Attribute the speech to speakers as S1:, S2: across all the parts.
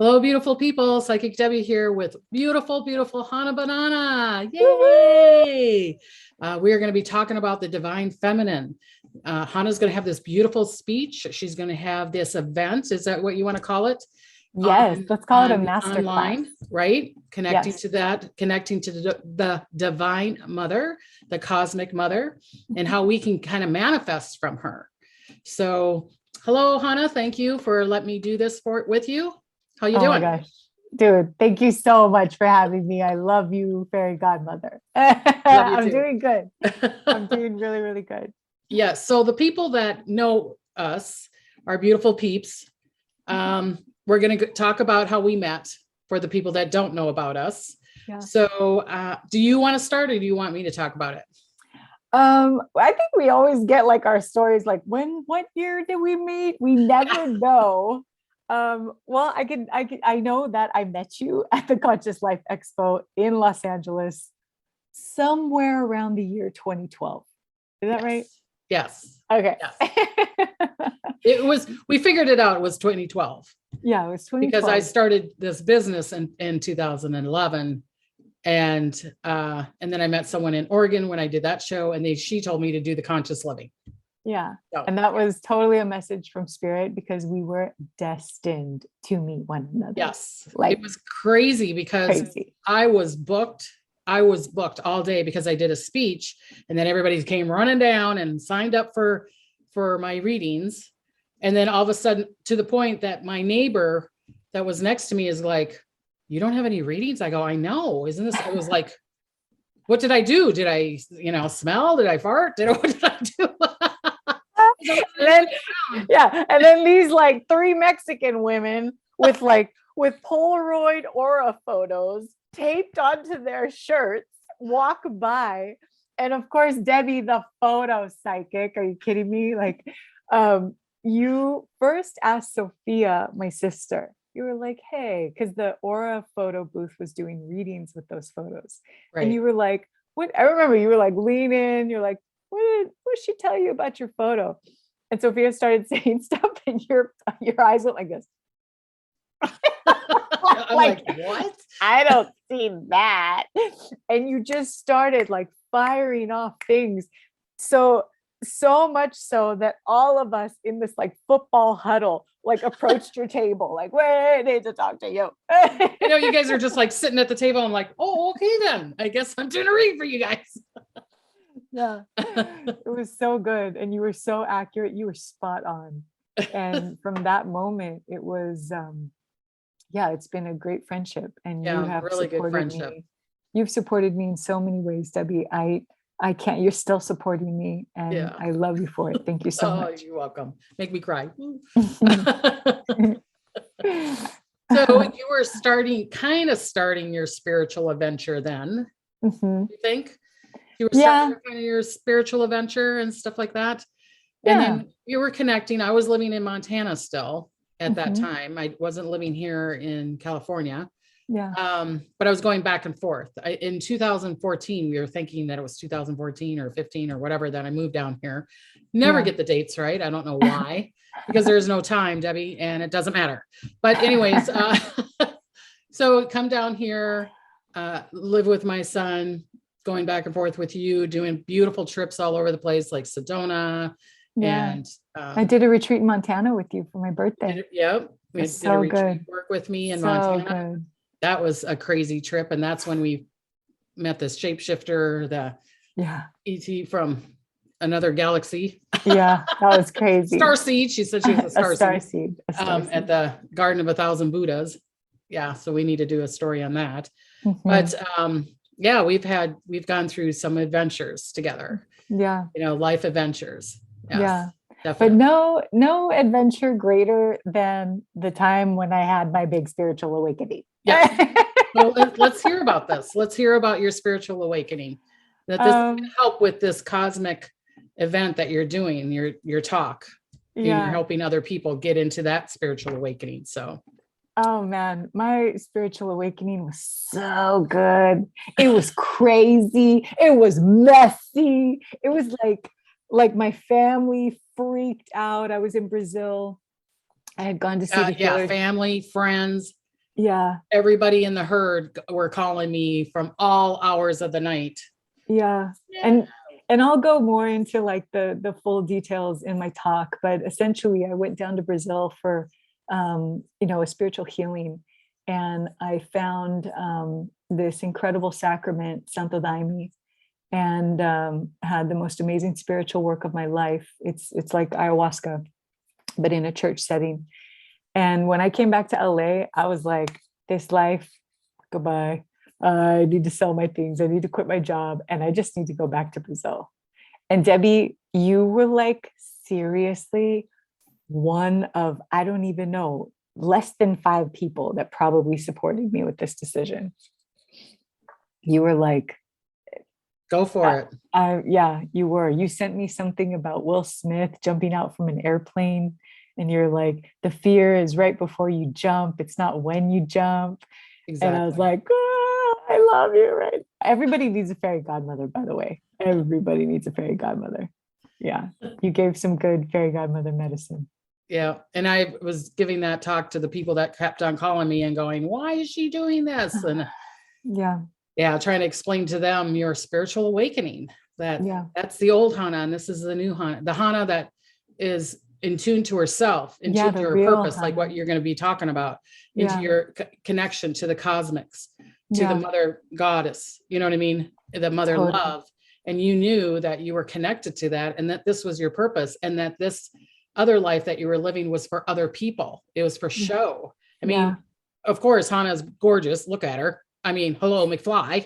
S1: Hello, beautiful people. Psychic Debbie here with beautiful, beautiful Hana Banana.
S2: Woohoo!
S1: Yay! We are going to be talking about the divine feminine. Hana's going to have this beautiful speech. She's going to have this event. Is that what you want to call it?
S2: Yes, let's call it a master class.
S1: Online, right? Connecting
S2: Yes.
S1: to that, connecting to the divine mother, the cosmic mother, and how we can kind of manifest from her. So, hello, Hana. Thank you for letting me do this with you. How you
S2: Oh
S1: doing?
S2: my gosh. Dude, thank you so much for having me. I love you, fairy godmother.
S1: Love you
S2: I'm
S1: too.
S2: doing good. I'm doing really, really good.
S1: Yes. So the people that know us are beautiful peeps. We're going to talk about how we met for the people that don't know about us.
S2: Yeah.
S1: So do you want to start or do you want me to talk about it?
S2: I think we always get like our stories like what year did we meet? We never know. Well, I know that I met you at the Conscious Life Expo in Los Angeles somewhere around the year 2012. Is that right?
S1: Yes.
S2: Okay.
S1: Yes. We figured it out. It was 2012.
S2: Yeah, it was 2012.
S1: Because I started this business in 2011. And then I met someone in Oregon when I did that show, and she told me to do the conscious living.
S2: Yeah. So, and that was totally a message from spirit because we were destined to meet one another.
S1: Yes. Like, it was crazy because I was booked all day because I did a speech, and then everybody came running down and signed up for my readings. And then all of a sudden, to the point that my neighbor that was next to me is like, "You don't have any readings?" I go, "I know. Isn't this?" I was like, "What did I do? Did I, smell? Did I fart? What did I do?"
S2: And then these like 3 Mexican women with Polaroid aura photos taped onto their shirts walk by. And of course, Debbie, the photo psychic, are you kidding me? Like, you first asked Sophia, my sister, you were like, "Hey," because the aura photo booth was doing readings with those photos. Right. And you were like, "What?" I remember you were like, lean in, you're like, what did she tell you about your photo? And Sophia started saying stuff and your eyes went like this.
S1: I'm like, what?
S2: I don't see that. And you just started like firing off things. So much so that all of us in this like football huddle like approached your table like, "We need to talk to you."
S1: You guys are just like sitting at the table and like, "Oh, okay then. I guess I'm doing a read for you guys."
S2: Yeah, it was so good. And you were so accurate. You were spot on. And from that moment, it was, it's been a great friendship. And you have really good friendship. You've supported me in so many ways, Debbie. I can't, you're still supporting me. And I love you for it. Thank you so much.
S1: You're welcome. Make me cry. So you were starting your spiritual adventure then, you think? You were starting kind of your spiritual adventure and stuff like that. And then you were connecting. I was living in Montana still at that time. I wasn't living here in California. Yeah. But I was going back and forth. In 2014, we were thinking that it was 2014 or 15 or whatever, that I moved down here. Never get the dates right. I don't know why, because there's no time, Debbie, and it doesn't matter. But anyways, so come down here, live with my son, going back and forth with you, doing beautiful trips all over the place, like Sedona. And
S2: I did a retreat in Montana with you for my birthday.
S1: We did a retreat work with me in Montana. Good. That was a crazy trip. And that's when we met this shapeshifter, the ET from another galaxy.
S2: Yeah, that was crazy.
S1: Starseed. She said she was a starseed.
S2: A starseed.
S1: At the Garden of 1,000 Buddhas. Yeah, so we need to do a story on that. But we've gone through some adventures together. Yeah. Life adventures. Yes,
S2: yeah.
S1: Definitely.
S2: But no adventure greater than the time when I had my big spiritual awakening.
S1: Yeah. Well, let's hear about this. Let's hear about your spiritual awakening. That this can help with this cosmic event that you're doing, your talk. And you're helping other people get into that spiritual awakening. So
S2: oh man, my spiritual awakening was so good. It was crazy. It was messy. It was like my family freaked out. I was in Brazil. I had gone to see the healers.
S1: Family, friends,
S2: Yeah.
S1: Everybody in the herd were calling me from all hours of the night.
S2: Yeah. And I'll go more into like the full details in my talk, but essentially I went down to Brazil for a spiritual healing, and I found this incredible sacrament, Santo Daime, and had the most amazing spiritual work of my life. It's like ayahuasca, but in a church setting. And when I came back to LA, I was like, this life, goodbye. I need to sell my things. I need to quit my job. And I just need to go back to Brazil. And Debbie, you were like, seriously, one of, I don't even know, less than 5 people that probably supported me with this decision. You were like,
S1: go for it.
S2: Yeah, you were. You sent me something about Will Smith jumping out from an airplane. And you're like, the fear is right before you jump. It's not when you jump. Exactly. And I was like, oh, I love you, right? Everybody needs a fairy godmother, by the way. Everybody needs a fairy godmother. Yeah. You gave some good fairy godmother medicine.
S1: Yeah. And I was giving that talk to the people that kept on calling me and going, why is she doing this? And yeah, trying to explain to them your spiritual awakening, that's the old Hana and this is the new Hana, the Hana that is in tune to herself, in tune to her purpose, Hana. Like what you're going to be talking about, into your connection to the cosmics, to the mother goddess, you know what I mean? The mother love. And you knew that you were connected to that and that this was your purpose and that this other life that you were living was for other people. It was for show. I mean, of course, Hana's gorgeous. Look at her. I mean, hello, McFly.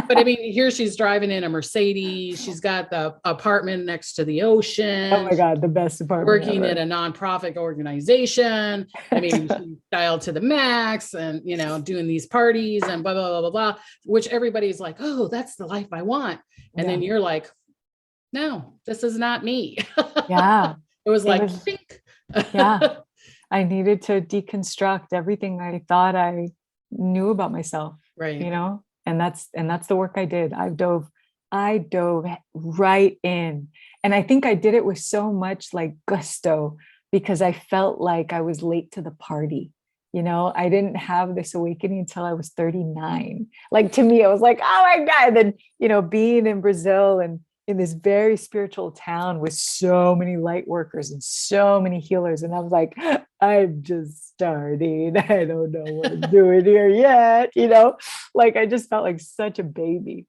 S1: But I mean, here she's driving in a Mercedes. She's got the apartment next to the ocean.
S2: Oh my God, the best apartment.
S1: Working at a nonprofit organization. I mean, she's dialed to the max and, doing these parties and blah, blah, blah, blah, blah, which everybody's like, oh, that's the life I want. And then you're like, no, this is not me.
S2: Yeah.
S1: It was like,
S2: yeah. I needed to deconstruct everything I thought I knew about myself.
S1: Right.
S2: And that's the work I did. I dove right in. And I think I did it with so much like gusto because I felt like I was late to the party. I didn't have this awakening until I was 39. Like to me, I was like, oh my God. And then, being in Brazil and in this very spiritual town with so many light workers and so many healers. And I was like, I'm just starting. I don't know what I'm doing here yet. Like I just felt like such a baby.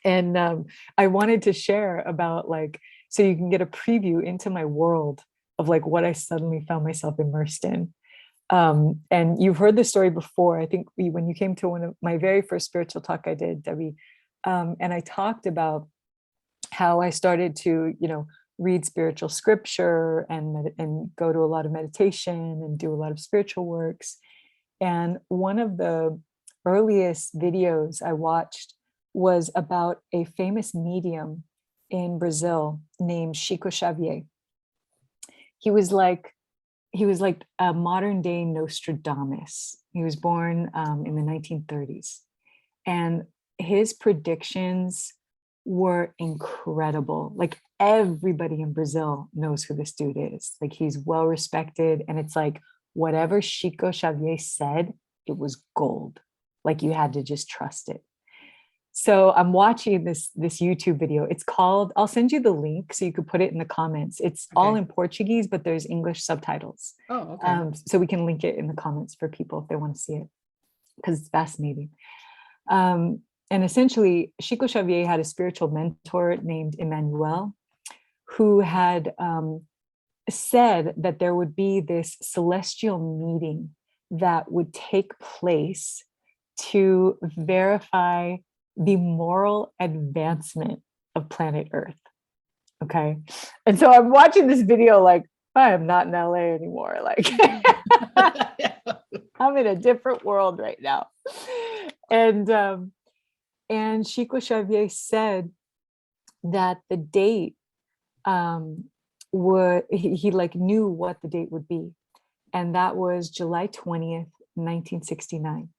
S2: And I wanted to share about so you can get a preview into my world of like what I suddenly found myself immersed in. And you've heard the story before. I think when you came to one of my very first spiritual talk I did, Debbie, and I talked about how I started to, read spiritual scripture and go to a lot of meditation and do a lot of spiritual works. And one of the earliest videos I watched was about a famous medium in Brazil named Chico Xavier. He was like a modern day Nostradamus. He was born in the 1930s. And his predictions were incredible. Like everybody in Brazil knows who this dude is. Like he's well respected. And it's like whatever Chico Xavier said, it was gold. Like you had to just trust it. So I'm watching this YouTube video. It's called, I'll send you the link so you could put it in the comments. It's all in Portuguese, but there's English subtitles.
S1: Oh, okay.
S2: So we can link it in the comments for people if they want to see it, because it's fascinating. And essentially, Chico Xavier had a spiritual mentor named Emmanuel, who had said that there would be this celestial meeting that would take place to verify the moral advancement of planet Earth. Okay. And so I'm watching this video like, I am not in LA anymore. Like I'm in a different world right now. And Chico Xavier said that the date he like knew what the date would be. And that was July 20th, 1969.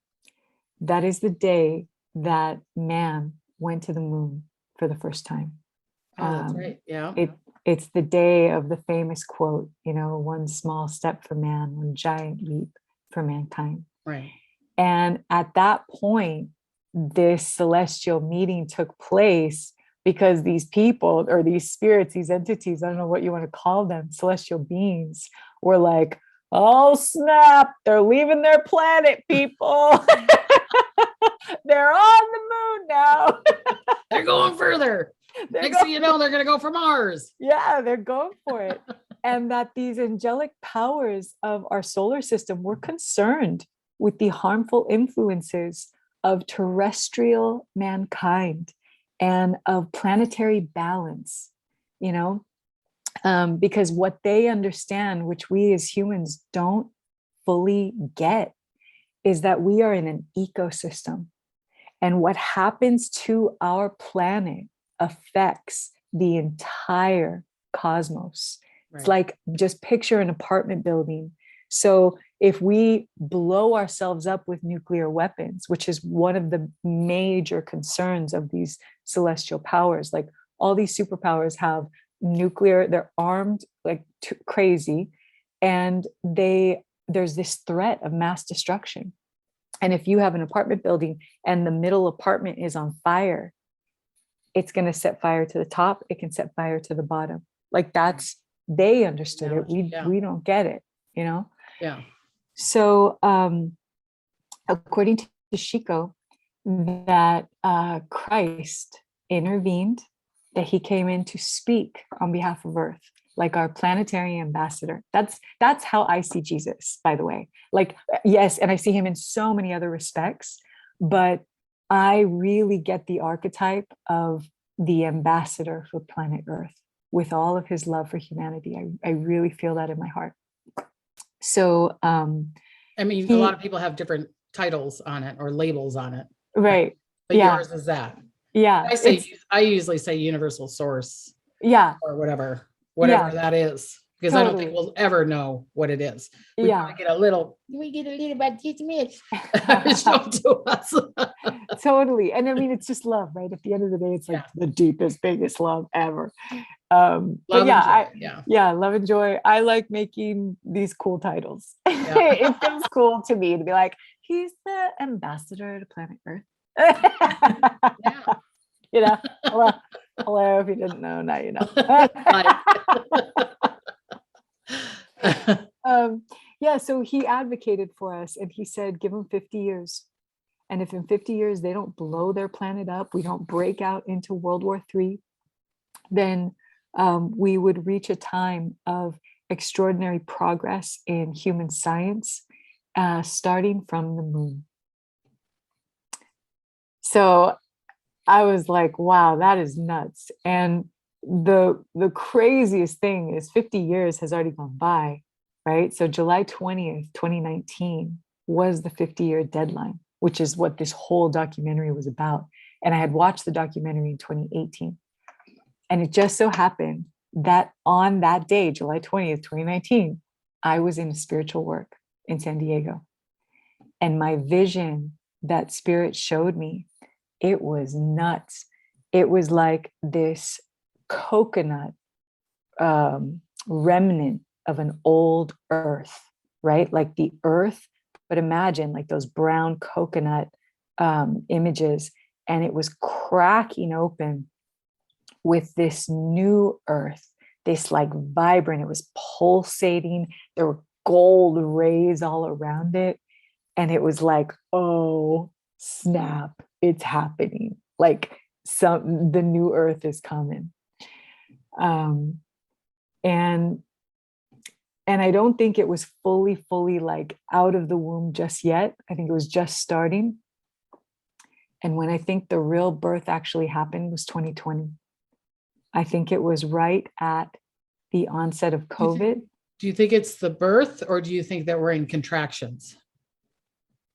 S2: That is the day that man went to the moon for the first time.
S1: Oh, that's right. Yeah.
S2: It's the day of the famous quote, one small step for man, one giant leap for mankind.
S1: Right.
S2: And at that point, this celestial meeting took place because these people or these spirits, these entities, I don't know what you want to call them, celestial beings, were like, oh, snap, they're leaving their planet, people. They're on the moon now.
S1: They're going further. Next thing you know, they're going to go for Mars.
S2: Yeah, they're going for it. And that these angelic powers of our solar system were concerned with the harmful influences of terrestrial mankind and of planetary balance, because what they understand, which we as humans don't fully get, is that we are in an ecosystem. And what happens to our planet affects the entire cosmos. Right. It's like, just picture an apartment building. So if we blow ourselves up with nuclear weapons, which is one of the major concerns of these celestial powers, like all these superpowers have nuclear, they're armed like crazy, and there's this threat of mass destruction. And if you have an apartment building and the middle apartment is on fire, it's going to set fire to the top. It can set fire to the bottom. Like they understood it. We don't get it,
S1: Yeah.
S2: So according to Shiko, that Christ intervened, that he came in to speak on behalf of Earth, like our planetary ambassador. That's how I see Jesus, by the way. Like, yes, and I see him in so many other respects, but I really get the archetype of the ambassador for planet Earth with all of his love for humanity. I really feel that in my heart. So,
S1: I mean, a lot of people have different titles on it or labels on it.
S2: Right.
S1: But yours is that.
S2: Yeah.
S1: I usually say universal source.
S2: Yeah.
S1: Or whatever that is. Because totally. I don't think we'll ever know what it is. We get a little about 10 minutes. Show to us.
S2: Totally. And I mean, it's just love, right? At the end of the day, it's like the deepest, biggest love ever. Love and joy. I like making these cool titles. It feels cool to me to be like, he's the ambassador to planet Earth. Hello, if you didn't know, now you know. So he advocated for us, and he said, give them 50 years. And if in 50 years they don't blow their planet up, we don't break out into World War III, then we would reach a time of extraordinary progress in human science, starting from the moon. So I was like, wow, that is nuts. And the craziest thing is 50 years has already gone by, right? So July 20th, 2019 was the 50-year deadline, which is what this whole documentary was about. And I had watched the documentary in 2018. And it just so happened that on that day, July 20th, 2019, I was in spiritual work in San Diego. And my vision that spirit showed me, it was nuts. It was like this coconut remnant of an old earth, right? Like the earth, but imagine like those brown coconut images. And it was cracking open with this new earth, this like vibrant, it was pulsating. There were gold rays all around it. And it was like, oh, snap, it's happening. Like the new earth is coming. And I don't think it was fully like out of the womb just yet. I think it was just starting. And when I think the real birth actually happened was 2020. I think it was right at the onset of COVID.
S1: Do you think it's the birth, or do you think that we're in contractions?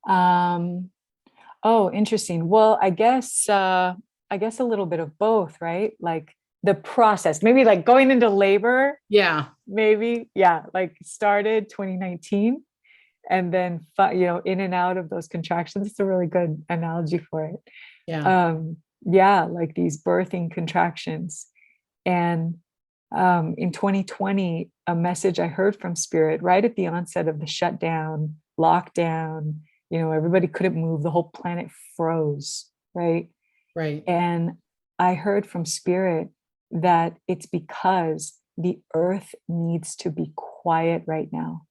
S2: Oh, interesting. Well, I guess a little bit of both, right? Like the process, maybe like going into labor.
S1: Yeah.
S2: Maybe. Yeah. Like started 2019 and then, in and out of those contractions. It's a really good analogy for it.
S1: Yeah.
S2: Like these birthing contractions. And
S3: in 2020, a message I heard from Spirit right at the onset of the shutdown, lockdown, everybody couldn't move, the whole planet froze, right?
S1: Right.
S3: And I heard from Spirit that it's because the earth needs to be quiet right now,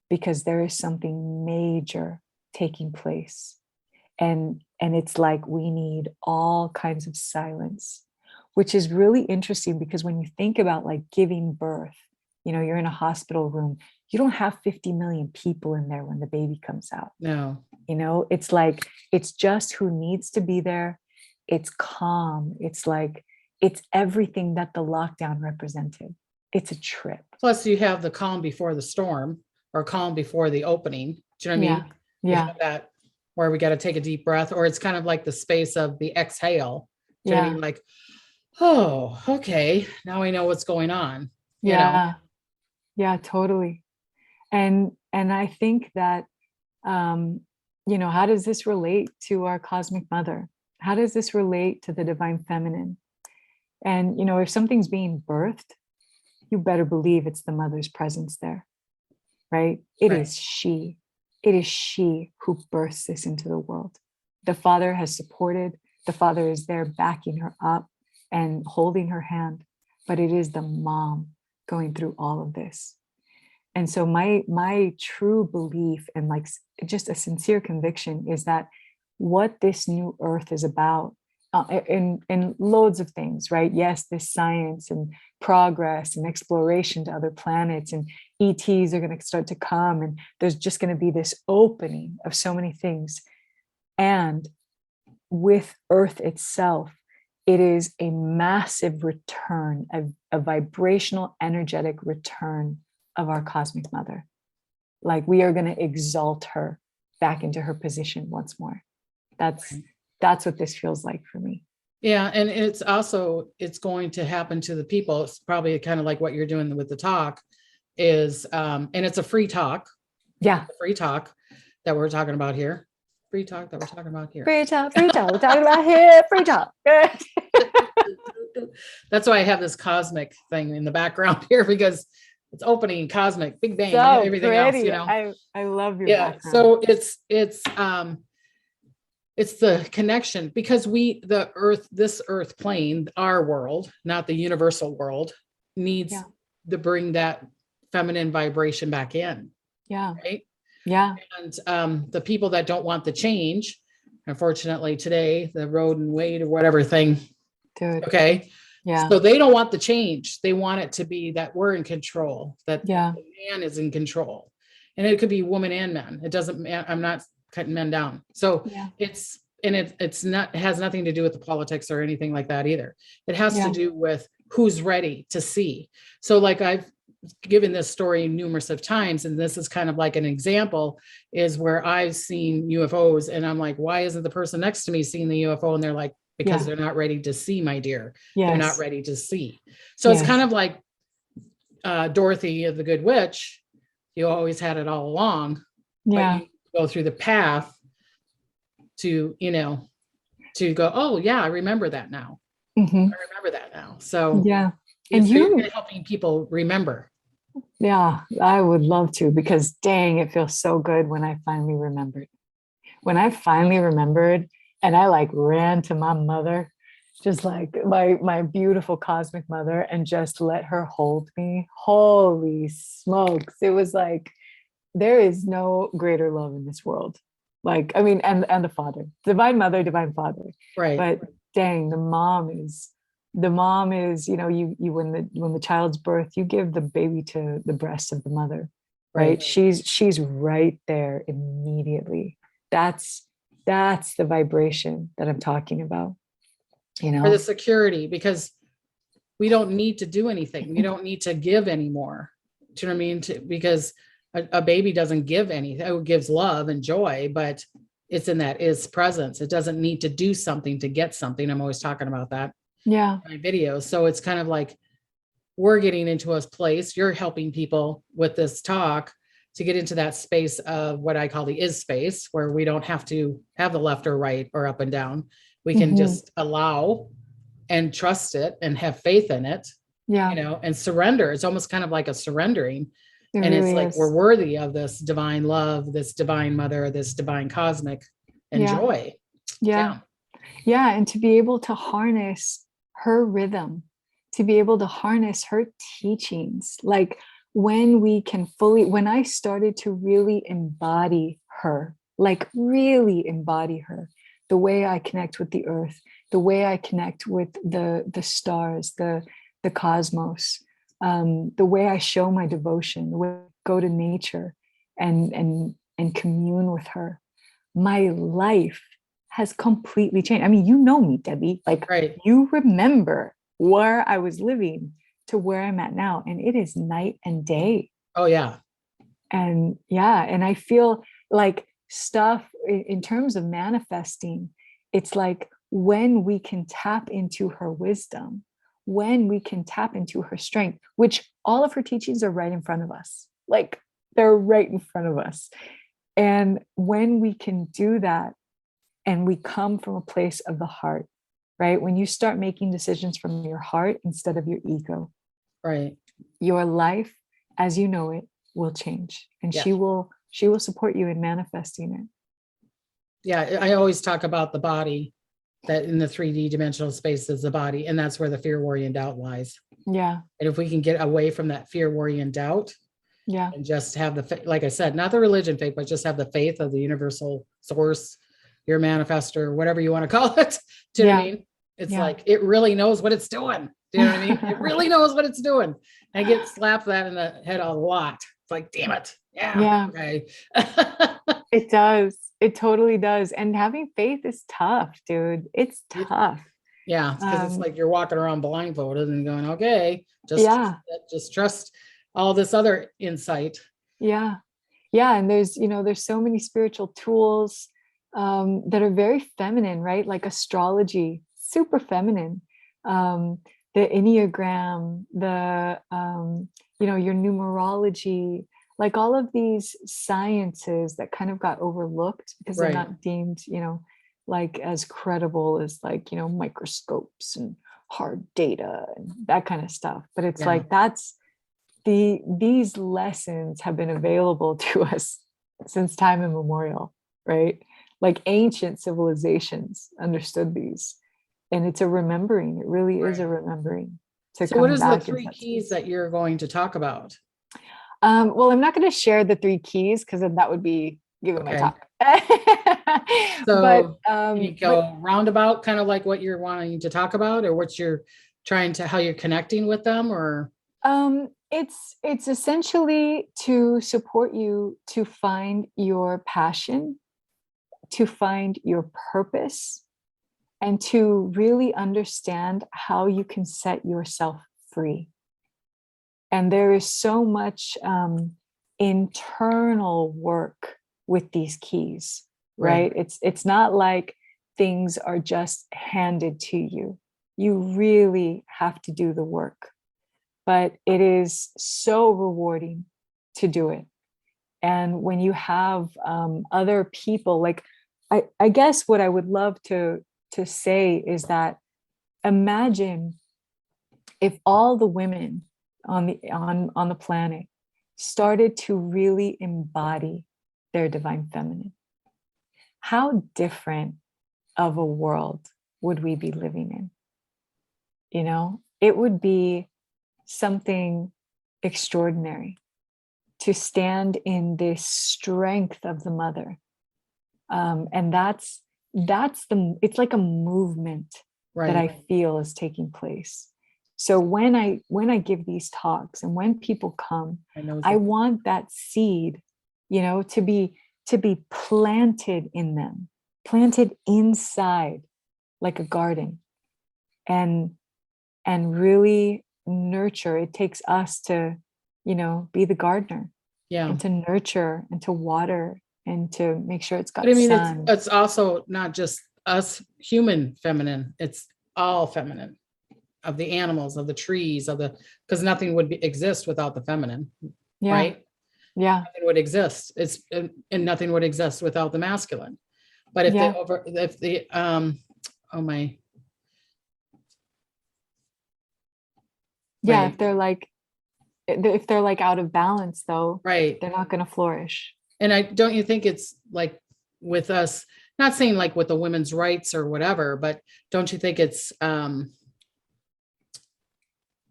S3: because there is something major taking place. And it's like we need all kinds of silence, which is really interesting, because when you think about like giving birth, you're in a hospital room, you don't have 50 million people in there when the baby comes out.
S1: No.
S3: It's like, it's just who needs to be there. It's calm. It's like, it's everything that the lockdown represented. It's a trip.
S1: Plus you have the calm before the storm, or calm before the opening. Do you know what I mean?
S3: Yeah.
S1: You have that where we got to take a deep breath, or it's kind of like the space of the exhale. Do you know what I mean? Like, oh, okay, now I know what's going on.
S3: Yeah, totally. And I think that, how does this relate to our cosmic mother? How does this relate to the divine feminine? And, if something's being birthed, you better believe it's the mother's presence there, right? It is she who births this into the world. The father has supported, the father is there backing her up and holding her hand, but it is the mom going through all of this. And so my true belief, and like just a sincere conviction, is that what this new earth is about, in loads of things, right? Yes, this science and progress and exploration to other planets, and ETs are going to start to come, and there's just going to be this opening of so many things. And with Earth itself, it is a massive return, a vibrational, energetic return of our cosmic mother. Like, we are going to exalt her back into her position once more. That's what this feels like for me.
S1: Yeah. And it's going to happen to the people. It's probably kind of like what you're doing with the talk is, and it's a free talk.
S3: Yeah.
S1: Free talk that we're talking about here. Free talk that we're talking about here.
S3: Free talk. We're talking about here. Free talk.
S1: That's why I have this cosmic thing in the background here, because it's opening, cosmic, big bang,
S3: So
S1: everything
S3: pretty.
S1: else,
S3: I love your
S1: yeah.
S3: background.
S1: So it's the connection, because this earth plane, our world, not the universal world, needs to bring that feminine vibration back in.
S3: Yeah.
S1: Right.
S3: Yeah.
S1: And the people that don't want the change, unfortunately today, the Roe and Wade or whatever thing.
S3: Dude.
S1: Okay.
S3: Yeah.
S1: So they don't want the change. They want it to be that we're in control, that the man is in control. And it could be woman and man. It doesn't, I'm not cutting men down. So it's not, it has nothing to do with the politics or anything like that either. It has to do with who's ready to see. So like I've given this story numerous of times, and this is kind of like an example, is where I've seen UFOs and I'm like, why isn't the person next to me seeing the UFO? And they're like, because they're not ready to see, my dear. They're not ready to see. So it's kind of like Dorothy of the Good Witch. You always had it all along, but you go through the path to, to go, oh yeah, I remember that now.
S3: Mm-hmm.
S1: I remember that now. So
S3: and
S1: you're helping people remember.
S3: Yeah, I would love to, because dang, it feels so good when I finally remembered. When I finally remembered, and I like ran to my mother, just like my beautiful cosmic mother, and just let her hold me. Holy smokes. It was like, there is no greater love in this world. Like, I mean, and the father, divine mother, divine father.
S1: Right.
S3: But dang, the mom is, you when the child's birth, you give the baby to the breast of the mother, right? She's right there immediately. That's the vibration that I'm talking about,
S1: For the security, because we don't need to do anything. We don't need to give anymore. Do you know what I mean? Because a baby doesn't give anything. It gives love and joy, but it's in that is presence. It doesn't need to do something to get something. I'm always talking about that.
S3: Yeah.
S1: In my videos. So it's kind of like we're getting into a place, you're helping people with this talk to get into that space of what I call the is space, where we don't have to have the left or right or up and down. We can just allow and trust it and have faith in it
S3: Yeah.
S1: and surrender. It's almost kind of like a surrendering.
S3: It
S1: And it's
S3: really
S1: like,
S3: is.
S1: we're worthy of this divine love, this divine mother, this divine cosmic and
S3: Yeah.
S1: joy.
S3: Yeah. Yeah. And to be able to harness her rhythm, to be able to harness her teachings, like when I started to really embody her, like really embody her, the way I connect with the earth, the way I connect with the stars, the cosmos, the way I show my devotion, the way I go to nature and commune with her, my life has completely changed. I mean, you know me, Debbie. Like,
S1: Right.
S3: you remember where I was living to where I'm at now, and it is night and day.
S1: Oh yeah.
S3: And yeah, and I feel like stuff in terms of manifesting, it's like when we can tap into her wisdom, when we can tap into her strength, which all of her teachings are right in front of us, like they're right in front of us. And when we can do that, and we come from a place of the heart, right? When you start making decisions from your heart instead of your ego,
S1: Right.
S3: your life as you know it will change, and
S1: Yeah.
S3: she will support you in manifesting it.
S1: Yeah. I always talk about the body, that in the 3D dimensional space is the body. And that's where the fear, worry, and doubt lies.
S3: Yeah.
S1: And if we can get away from that fear, worry, and doubt,
S3: Yeah.
S1: and just have like I said, not the religion faith, but just have the faith of the universal source, your manifestor, whatever you want to call it. Do you know what I mean? It's like, it really knows what it's doing. Do you know what I mean? It really knows what it's doing. And I get slapped that in the head a lot. It's like, damn it. Yeah. Okay.
S3: It does. It totally does. And having faith is tough, dude. It's tough.
S1: Yeah. Because it's like you're walking around blindfolded and going, okay, just trust all this other insight.
S3: Yeah. Yeah. And there's so many spiritual tools that are very feminine, right? Like astrology, super feminine. The Enneagram, your numerology, like all of these sciences that kind of got overlooked because they're not deemed, like as credible as like, microscopes and hard data and that kind of stuff. But it's like, these lessons have been available to us since time immemorial, right? Like ancient civilizations understood these, and it's a remembering. It really is a remembering.
S1: So what is the 3 keys that you're going to talk about?
S3: Well, I'm not going to share the 3 keys because then that would be giving my talk.
S1: So can you go roundabout, kind of like what you're wanting to talk about, or what you're how you're connecting with them, or?
S3: It's essentially to support you to find your passion, to find your purpose, and to really understand how you can set yourself free. And there is so much internal work with these keys, right? It's not like things are just handed to you. You really have to do the work, but it is so rewarding to do it. And when you have other people, like I guess what I would love to say is that imagine if all the women on the planet started to really embody their divine feminine, how different of a world would we be living in? It would be something extraordinary to stand in this strength of the mother. And it's like a movement that I feel is taking place. So when I give these talks and when people come, I want that seed, to be planted in them, planted inside like a garden, and really nurture. It takes us to, be the gardener, and to nurture and to water and to make sure it's got sun.
S1: It's also not just us human feminine, it's all feminine, of the animals, of the trees, because nothing would exist without the feminine, right?
S3: Yeah.
S1: Nothing would exist. And nothing would exist without the masculine. But
S3: Yeah,
S1: Right.
S3: if they're like out of balance though,
S1: Right.
S3: they're not going to flourish.
S1: And don't you think it's like with us, not saying like with the women's rights or whatever, but don't you think it's kind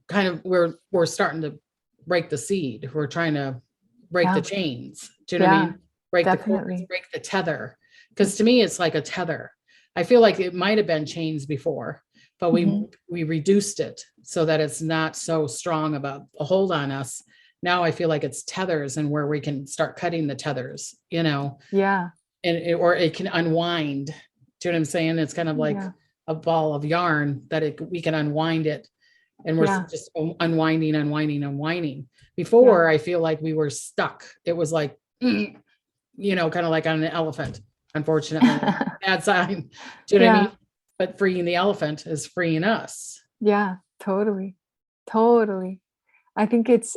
S1: of we're starting to break the seed. We're trying to break the chains. Do you know what I mean? Break the cords, break the tether. Because to me, it's like a tether. I feel like it might have been chains before, but we reduced it so that it's not so strong about a hold on us. Now I feel like it's tethers, and where we can start cutting the tethers,
S3: Yeah.
S1: and or it can unwind. Do you know what I'm saying? It's kind of like a ball of yarn that we can unwind it, and we're just unwinding. Before, I feel like we were stuck. It was like, kind of like on an elephant, unfortunately. Bad sign. Do you know what I mean? But freeing the elephant is freeing us.
S3: Yeah, totally. Totally. I think it's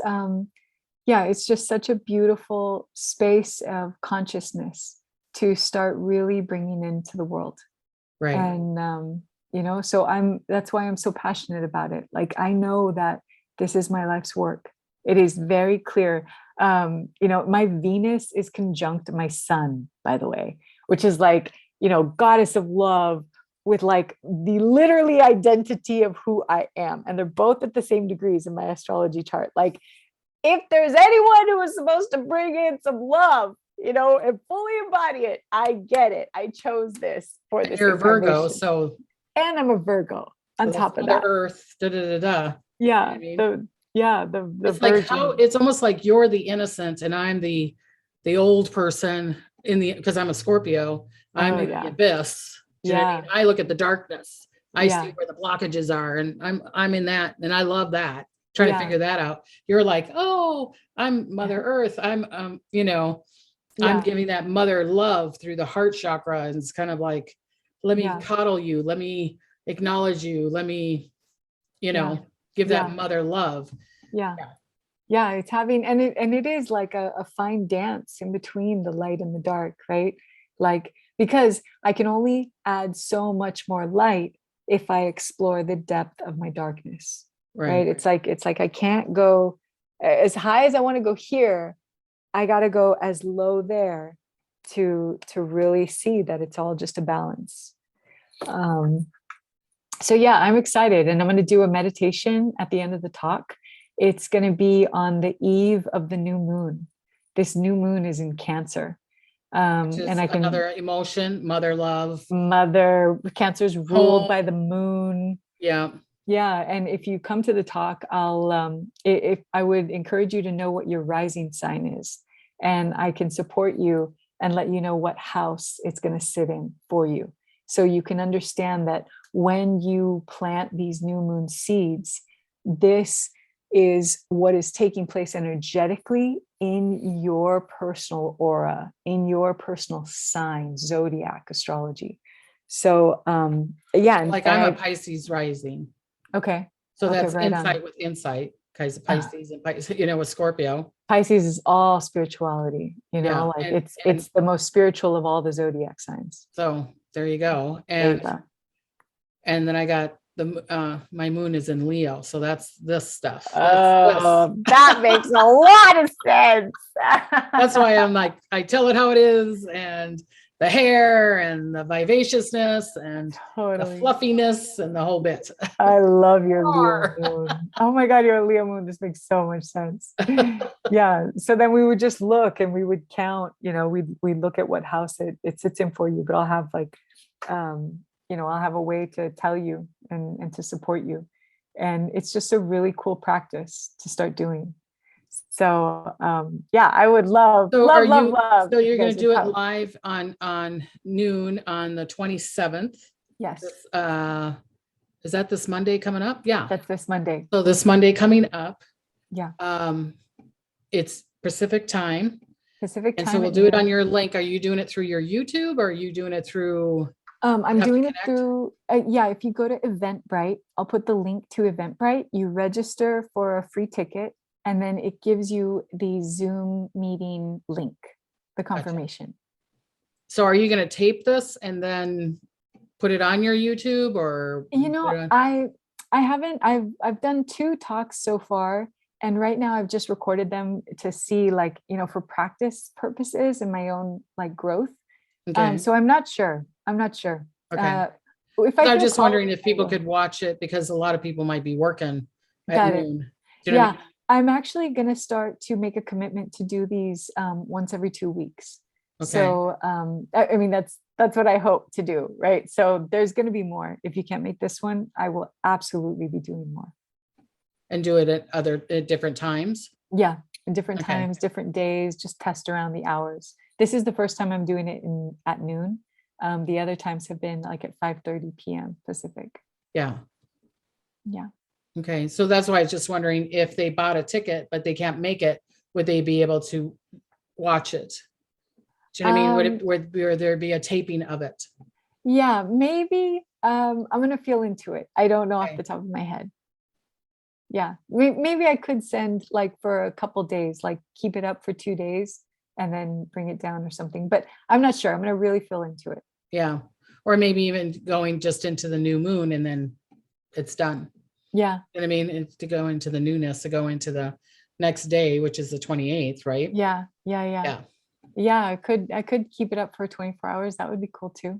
S3: it's just such a beautiful space of consciousness to start really bringing into the world.
S1: Right.
S3: And so that's why I'm so passionate about it. Like, I know that this is my life's work. It is very clear. My Venus is conjunct my sun, by the way, which is like, goddess of love, with like the literally identity of who I am. And they're both at the same degrees in my astrology chart. Like, if there's anyone who is supposed to bring in some love, and fully embody it, I get it. I chose this for this.
S1: You're a Virgo,
S3: and I'm a Virgo on top of that.
S1: Earth,
S3: Yeah.
S1: You know
S3: the
S1: it's
S3: virgin.
S1: like it's almost like you're the innocent and I'm the old person because I'm a Scorpio. I'm in the abyss. Do you know what I mean? I look at the darkness. I see where the blockages are, and I'm in that, and I love that. Trying to figure that out. You're like, oh, I'm Mother Earth. I'm I'm giving that mother love through the heart chakra, and it's kind of like, let me coddle you, let me acknowledge you, let me, give that mother love.
S3: Yeah, it's having, and it is like a fine dance in between the light and the dark, right? Like, because I can only add so much more light if I explore the depth of my darkness, right? It's like I can't go as high as I want to go here. I got to go as low there to really see that it's all just a balance. So yeah, I'm excited, and I'm going to do a meditation at the end of the talk. It's going to be on the eve of the new moon. This new moon is in Cancer.
S1: And I can another emotion, mother love.
S3: Cancer's ruled by the moon.
S1: Yeah.
S3: And if you come to the talk, if I would encourage you to know what your rising sign is, and I can support you and let you know what house it's going to sit in for you. So you can understand that when you plant these new moon seeds, this is what is taking place energetically in your personal aura, in your personal sign, zodiac astrology. So
S1: like I'm a Pisces rising.
S3: Okay.
S1: So that's right, insight with insight, because of Pisces and Pisces, with Scorpio.
S3: Pisces is all spirituality, it's the most spiritual of all the zodiac signs.
S1: So there you go. And then I got my moon is in Leo, so that's this stuff.
S2: That makes a lot of sense.
S1: That's why I'm like, I tell it how it is, and the hair and the vivaciousness and the fluffiness and the whole bit.
S3: I love your Leo moon. Oh my God, you're a Leo moon. This makes so much sense. Yeah. So then we would just look and we would count, we'd look at what house it sits in for you, but I'll have like, I'll have a way to tell you and to support you. And it's just a really cool practice to start doing. So I would love.
S1: So you're going to do it live on noon on the 27th.
S3: Yes.
S1: Is that this Monday coming up? Yeah.
S3: That's this Monday.
S1: So this Monday coming up.
S3: Yeah.
S1: It's Pacific time.
S3: And
S1: so we'll do it on your link. Are you doing it through your YouTube, or are you doing it through?
S3: I'm doing it through, if you go to Eventbrite, I'll put the link to Eventbrite. You register for a free ticket, and then it gives you the Zoom meeting link, the confirmation.
S1: Gotcha. So are you going to tape this and then put it on your YouTube, or?
S3: I haven't. I've done 2 talks so far, and right now I've just recorded them to see, like, for practice purposes and my own like growth.
S1: Okay.
S3: So I'm not sure. I'm not sure.
S1: Okay.
S3: If
S1: I'm
S3: feel
S1: just
S3: called,
S1: wondering if
S3: I
S1: people
S3: will.
S1: could watch it, because a lot of people might be working at
S3: Got it.
S1: noon. Do you know what I
S3: Yeah, I'm actually going to start to make a commitment to do these once every 2 weeks.
S1: Okay.
S3: So I mean, that's what I hope to do, right? So there's going to be more. If you can't make this one, I will absolutely be doing more.
S1: And do it at different times?
S3: Yeah, in different
S1: Okay.
S3: times, different days, just test around the hours. This is the first time I'm doing it at noon. The other times have been like at 5:30 p.m. Pacific.
S1: Yeah.
S3: Yeah.
S1: Okay. So that's why I was just wondering, if they bought a ticket, but they can't make it, would they be able to watch it? Do you know what I mean? Would there be a taping of it?
S3: Yeah, maybe. I'm gonna feel into it. I don't know off
S1: Okay.
S3: the top of my head. Yeah, maybe I could send like for a couple days, like keep it up for 2 days and then bring it down or something. But I'm not sure. I'm gonna really feel into it.
S1: Yeah. Or maybe even going just into the new moon and then it's done.
S3: Yeah.
S1: You know what I mean? It's to go into the newness, to go into the next day, which is the 28th, right?
S3: Yeah. Yeah, I could keep it up for 24 hours. That would be cool too.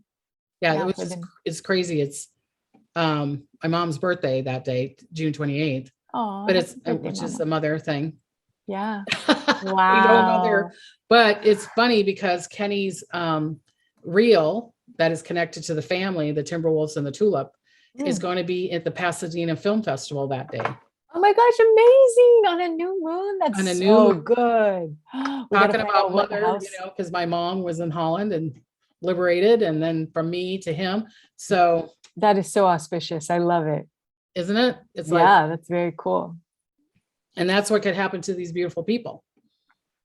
S1: Yeah,
S3: for
S1: it's crazy. It's my mom's birthday that day, June 28th,
S3: Oh,
S1: but it's which is a mother thing.
S3: Yeah.
S1: We know mother,
S3: Wow.
S1: but it's funny because Kenny's reel that is connected to the family, the Timberwolves and the Tulip, is going to be at the Pasadena Film Festival that day.
S3: Oh my gosh, amazing. On a new moon. That's
S1: On a new
S3: so
S1: moon.
S3: good. We gotta
S1: Talking
S3: find
S1: about
S3: out what
S1: mother,
S3: house.
S1: because my mom was in Holland and liberated, and then from me to him. So
S3: That is so auspicious. I love it.
S1: isn't it? It's
S3: Yeah, that's very cool.
S1: and that's what could happen to these beautiful people.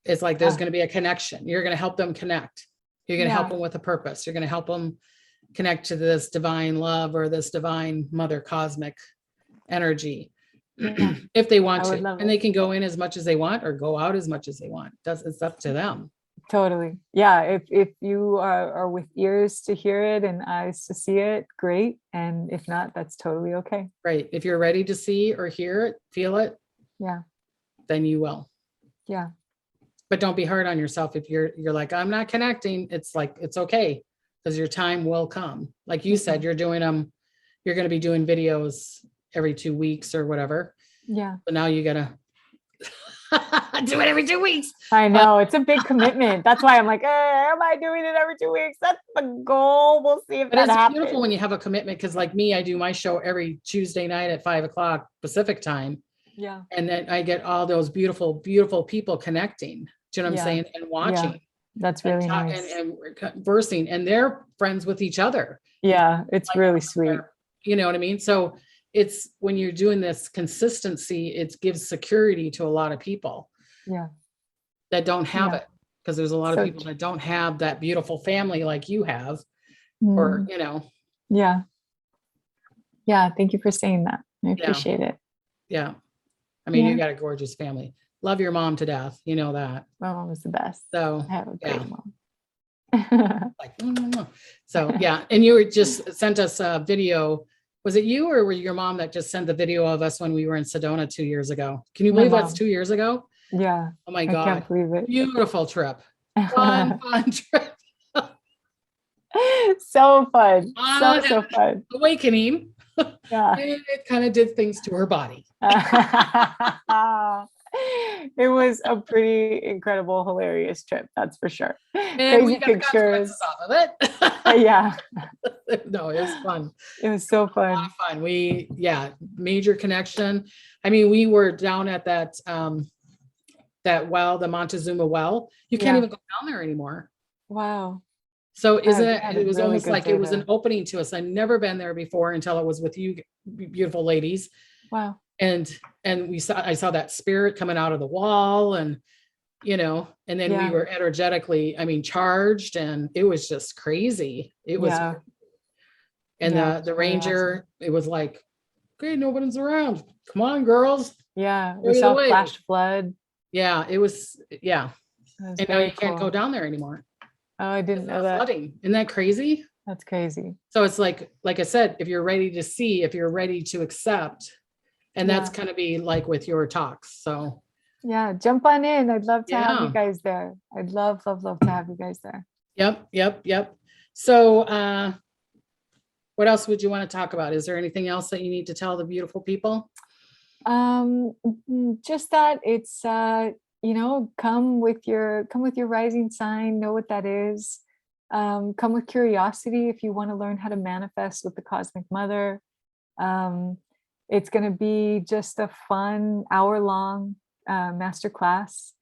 S1: It's like there's
S3: Yeah.
S1: going to be a connection. You're going to help them connect. You're going to help
S3: Yeah.
S1: them with a purpose. You're going to help them connect to this divine love or this divine mother cosmic energy.
S3: Yeah.
S1: If they want
S3: I would
S1: to.
S3: love
S1: And
S3: it.
S1: they can go in as much as they want or go out as much as they want. It's up to them.
S3: Totally. Yeah. If you are with ears to hear it and eyes to see it, great. And if not, that's totally okay.
S1: Right. If you're ready to see or hear it, feel it,
S3: Yeah.
S1: then you will.
S3: Yeah.
S1: But don't be hard on yourself if you're like, I'm not connecting. It's like, it's okay, because your time will come. Like you said, you're doing them, you're going to be doing videos every 2 weeks or whatever.
S3: Yeah.
S1: But now you gotta do it every 2 weeks.
S3: I know it's a big commitment. That's why I'm like, am I doing it every 2 weeks? That's the goal. We'll see if
S1: But
S3: that
S1: it's
S3: happens.
S1: beautiful when you have a commitment, because like me, I do my show every Tuesday night at 5 o'clock Pacific time.
S3: Yeah.
S1: And then I get all those beautiful, beautiful people connecting. Do you know what I'm saying? And watching.
S3: That's really nice.
S1: And conversing, and they're friends with each other.
S3: Yeah, it's
S1: Like,
S3: really sweet.
S1: you know what I mean? So it's when you're doing this consistency, it gives security to a lot of people.
S3: Yeah.
S1: That don't have
S3: Yeah.
S1: it, because there's a lot of people that don't have that beautiful family like you have, or
S3: Yeah. Yeah. Thank you for saying that. I appreciate it.
S1: Yeah. I mean, you got a gorgeous family. Love your mom to death. You know that.
S3: My mom was the best.
S1: So
S3: I have a great mom.
S1: like, so yeah. And you were just sent us a video. Was it you or were your mom that just sent the video of us when we were in Sedona 2 years ago? Can you believe that's 2 years ago?
S3: Yeah.
S1: Oh my
S3: I
S1: God.
S3: can't believe it.
S1: Beautiful trip. Fun trip.
S3: So fun. So fun.
S1: Awakening.
S3: Yeah.
S1: It kind of did things to her body.
S3: It was a pretty incredible, hilarious trip. That's for sure.
S1: And we
S3: Crazy
S1: got
S3: pictures.
S1: the consequences off of it.
S3: Yeah.
S1: No, it was fun.
S3: It was so
S1: A lot
S3: fun.
S1: of fun. Major connection. I mean, we were down at that well, the Montezuma well. You can't even go down there anymore.
S3: Wow.
S1: So it was
S3: really
S1: almost
S3: good
S1: like
S3: day
S1: it was
S3: there.
S1: an opening to us. I'd never been there before until it was with you beautiful ladies.
S3: Wow.
S1: And I saw that spirit coming out of the wall, and and then we were energetically, charged, and it was just crazy. It was, and the ranger, awesome. It was like, okay, nobody's around. Come on, girls.
S3: Yeah. We saw flash flood.
S1: Yeah, it was, and now you can't go down there anymore.
S3: Oh, I didn't know that.
S1: Flooding. Isn't that crazy?
S3: That's crazy.
S1: So it's like I said, if you're ready to see, if you're ready to accept, and that's
S3: Yeah.
S1: going to be like with your talks. So
S3: Yeah, jump on in. I'd love to have you
S1: Yeah.
S3: guys there. I'd love to have you guys there.
S1: Yep. So what else would you want to talk about? Is there anything else that you need to tell the beautiful people?
S3: Just that it's come with your rising sign, know what that is. Come with curiosity if you want to learn how to manifest with the cosmic mother. It's going to be just a fun hour-long masterclass,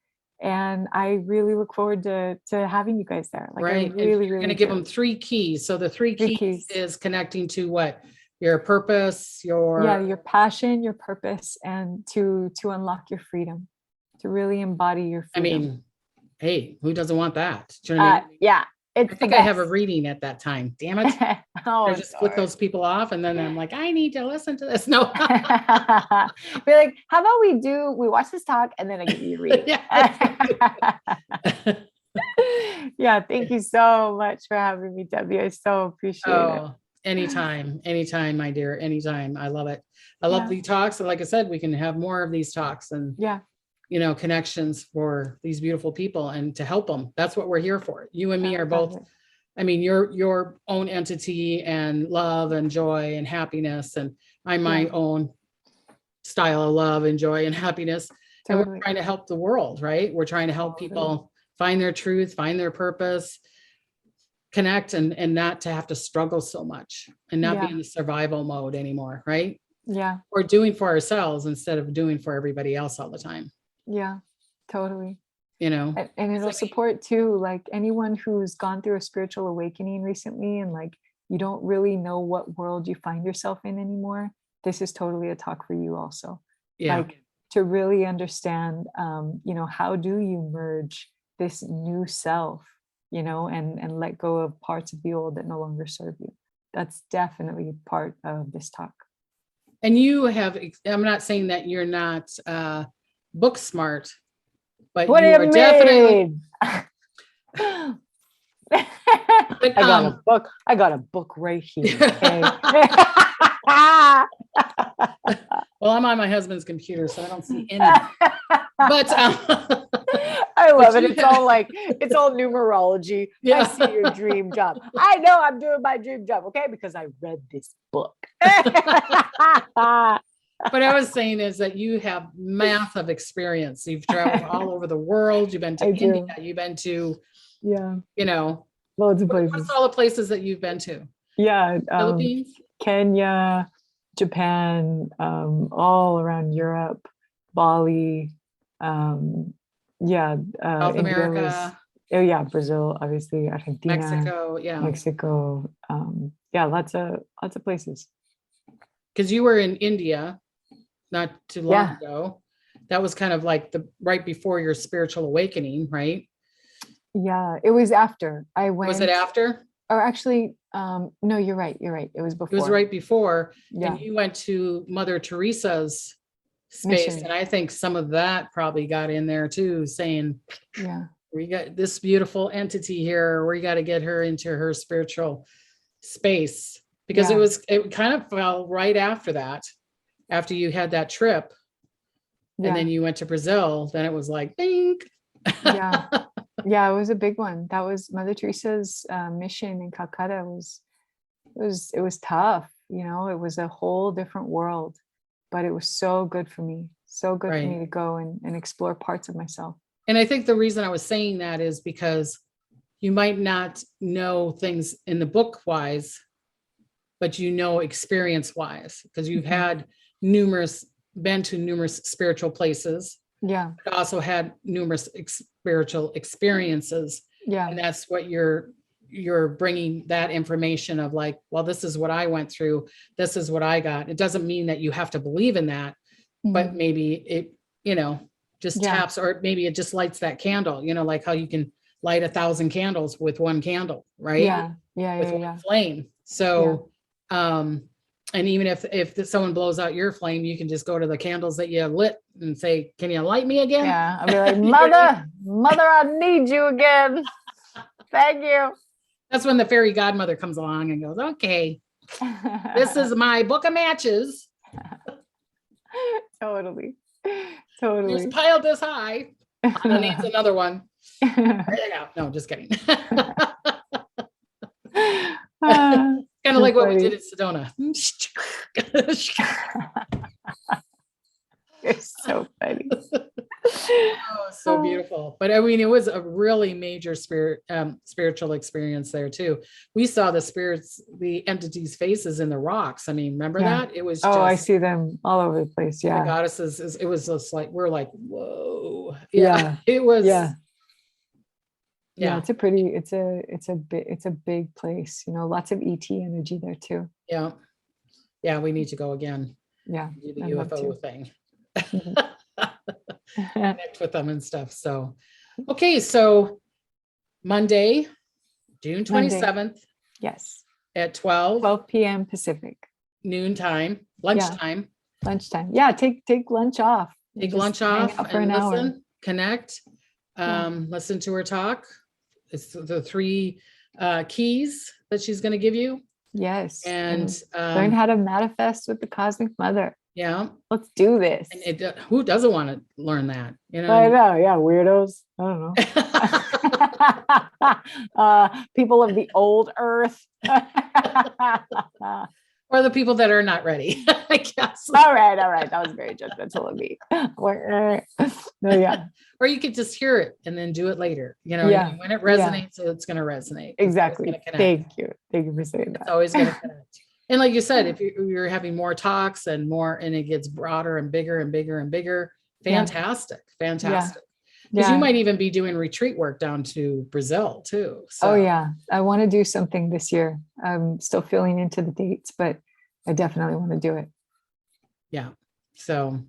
S3: and I really look forward to having you guys there. Like,
S1: Right.
S3: I really,
S1: You're
S3: really
S1: going to give
S3: do.
S1: them 3 keys. So the three
S3: Three
S1: keys
S3: keys.
S1: is connecting to what? Your purpose,
S3: your passion, your purpose, and to unlock your freedom, to really embody your
S1: I
S3: freedom.
S1: mean, hey, who doesn't want that? Do you know what I mean?
S2: Yeah.
S1: I think I have a reading at that time. Damn it. I just click those people off, and then I'm like, I need to listen to this. No.
S2: Be like, how about we watch this talk and then I give you a reading.
S3: Yeah, thank you so much for having me, Debbie. I so appreciate it.
S1: Anytime, my dear, anytime. I love it. I love the talks. And like I said, we can have more of these talks and, connections for these beautiful people and to help them. That's what we're here for. You and me are both, I mean, you're your own entity and love and joy and happiness. And I'm my own style of love and joy and happiness. And we're trying to help the world, right? We're trying to help people find their truth, find their purpose, connect, and not to have to struggle so much and not be in the survival mode anymore, right?
S3: Yeah.
S1: Or doing for ourselves instead of doing for everybody else all the time.
S3: Yeah, totally.
S1: And
S3: it'll support too, like anyone who's gone through a spiritual awakening recently and like you don't really know what world you find yourself in anymore. This is totally a talk for you also. Like to really understand, how do you merge this new self, and let go of parts of the old that no longer serve you. That's definitely part of this talk.
S1: And you have, I'm not saying that you're not book smart, but
S2: what
S1: you
S2: do you
S1: are
S2: mean?
S1: definitely.
S2: I got a book right here. Okay?
S1: Well, I'm on my husband's computer, so I don't see any. But
S2: I love it. It's all numerology. I see your dream job. I know I'm doing my dream job, okay? Because I read this book.
S1: What I was saying is that you have massive experience. You've traveled all over the world. You've been to India. You've been to,
S3: loads of places.
S1: What's all the places that you've been to?
S3: Yeah.
S1: Philippines,
S3: Kenya, Japan, all around Europe, Bali,
S1: South America.
S3: Brazil, obviously, Argentina,
S1: Mexico,
S3: lots of places.
S1: Because you were in India not too long ago. That was kind of like right before your spiritual awakening, right?
S3: Yeah, it was after I went.
S1: Was it after?
S3: Or actually, no, you're right. It was before.
S1: It was right before. And you went to Mother Teresa's space. Mission. And I think some of that probably got in there too, saying, we got this beautiful entity here. We got to get her into her spiritual space. Because it kind of fell right after that, after you had that trip. And then you went to Brazil, then it was like, bing.
S3: Yeah, it was a big one. That was Mother Teresa's mission in Calcutta. It was tough, it was a whole different world, but it was so good for me. So good for me to go and explore parts of myself.
S1: And I think the reason I was saying that is because you might not know things in the book wise, but experience wise, because you've had been to numerous spiritual places.
S3: Yeah.
S1: But also had numerous spiritual experiences.
S3: Yeah.
S1: And that's what you're bringing that information of like, well, this is what I went through. This is what I got. It doesn't mean that you have to believe in that, but maybe it, just taps, or maybe it just lights that candle, like how you can light 1,000 candles with one candle, right? With one flame. So, and even if someone blows out your flame, you can just go to the candles that you lit and say, can you light me again?
S2: Yeah. I'll be like, mother, I need you again. Thank you.
S1: That's when the fairy godmother comes along and goes, okay, this is my book of matches.
S3: Totally.
S1: Just piled this high. Anna needs another one. There you go. No, just kidding. Kind of like what we did at Sedona.
S3: It's so funny.
S1: Oh, so beautiful. But I mean, it was a really major spiritual experience there too. We saw the spirits, the entities' faces in the rocks. I mean, remember that? It was
S3: I see them all over the place. Yeah.
S1: The goddesses, it was just like, we're like, whoa.
S3: Yeah.
S1: It was.
S3: Yeah. It's a big place, you know, lots of ET energy there too.
S1: Yeah. Yeah. We need to go again.
S3: Yeah.
S1: Do the UFO thing. Connect with them and stuff. So, okay. So Monday, June 27th.
S3: Yes.
S1: At 12
S3: p.m. Pacific.
S1: Lunchtime.
S3: Lunchtime. Yeah. Take lunch off.
S1: Take lunch off
S3: for an hour.
S1: Connect. Listen to her talk. It's the 3 keys that she's going to give you.
S3: Yes.
S1: And
S3: learn how to manifest with the cosmic mother.
S1: Yeah.
S3: Let's do this.
S1: And who doesn't want to learn that? You know.
S2: I know. Yeah. Weirdos. I don't know. People of the old earth.
S1: Or the people that are not ready, I guess.
S2: All right. That was very judgmental of me. No, yeah.
S1: Or you could just hear it and then do it later. You know, when it resonates, it's going to resonate.
S2: Exactly. Thank you for saying that.
S1: It's always going to connect. And like you said, if you're having more talks and it gets broader and bigger and bigger and bigger, fantastic. Because you might even be doing retreat work down to Brazil too. So.
S3: Oh yeah. I want to do something this year. I'm still filling into the dates, but I definitely want to do it.
S1: Yeah. So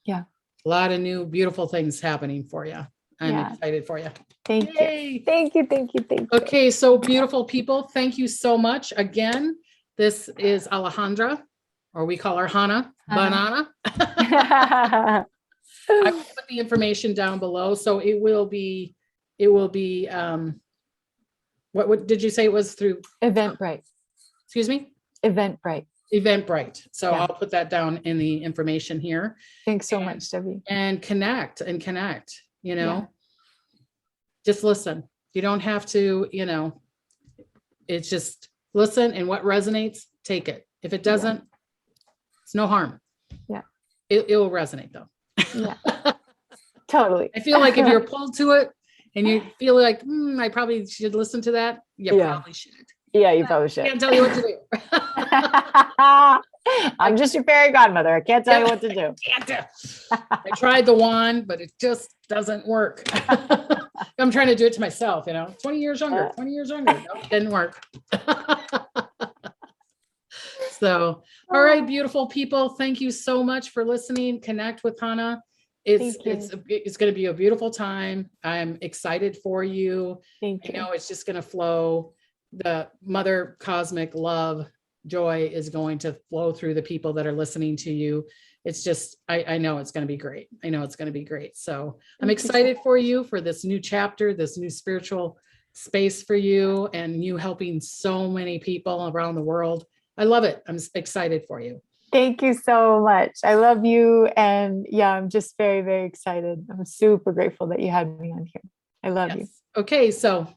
S3: yeah.
S1: A lot of new, beautiful things happening for you. I'm excited for you.
S3: Thank you. Thank you.
S1: Okay. So beautiful people. Thank you so much. Again, this is Alejandra, or we call her Hannah. Banana. I will put the information down below. So it will be, what did you say it was through?
S3: Eventbrite.
S1: Excuse me? Eventbrite. So I'll put that down in the information here.
S3: Thanks so much, Debbie.
S1: And connect, you know, just listen. You don't have to, you know, it's just listen, and what resonates, take it. If it doesn't, it's no harm.
S3: Yeah.
S1: It will resonate though.
S3: Yeah. Totally.
S1: I feel like if you're pulled to it and you feel like, I probably should listen to that. You probably should.
S2: Yeah, you probably should.
S1: I can't tell you what to do.
S2: I'm just your fairy godmother. I can't tell you what to do.
S1: I tried the wand, but it just doesn't work. I'm trying to do it to myself, you know, 20 years younger. Nope, didn't work. So, all right, beautiful people. Thank you so much for listening. Connect with Hannah. It's going to be a beautiful time. I'm excited for you.
S3: Thank you.
S1: I know it's just going to flow. The mother cosmic love, joy is going to flow through the people that are listening to you. It's just, I know it's going to be great. So I'm excited for you for this new chapter, this new spiritual space for you, and you helping so many people around the world. I love it. I'm excited for you.
S2: Thank you so much. I love you. And I'm just very, very excited. I'm super grateful that you had me on here. I love you.
S1: Okay. So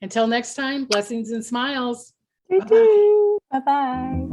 S1: until next time, blessings and smiles.
S2: Bye-bye.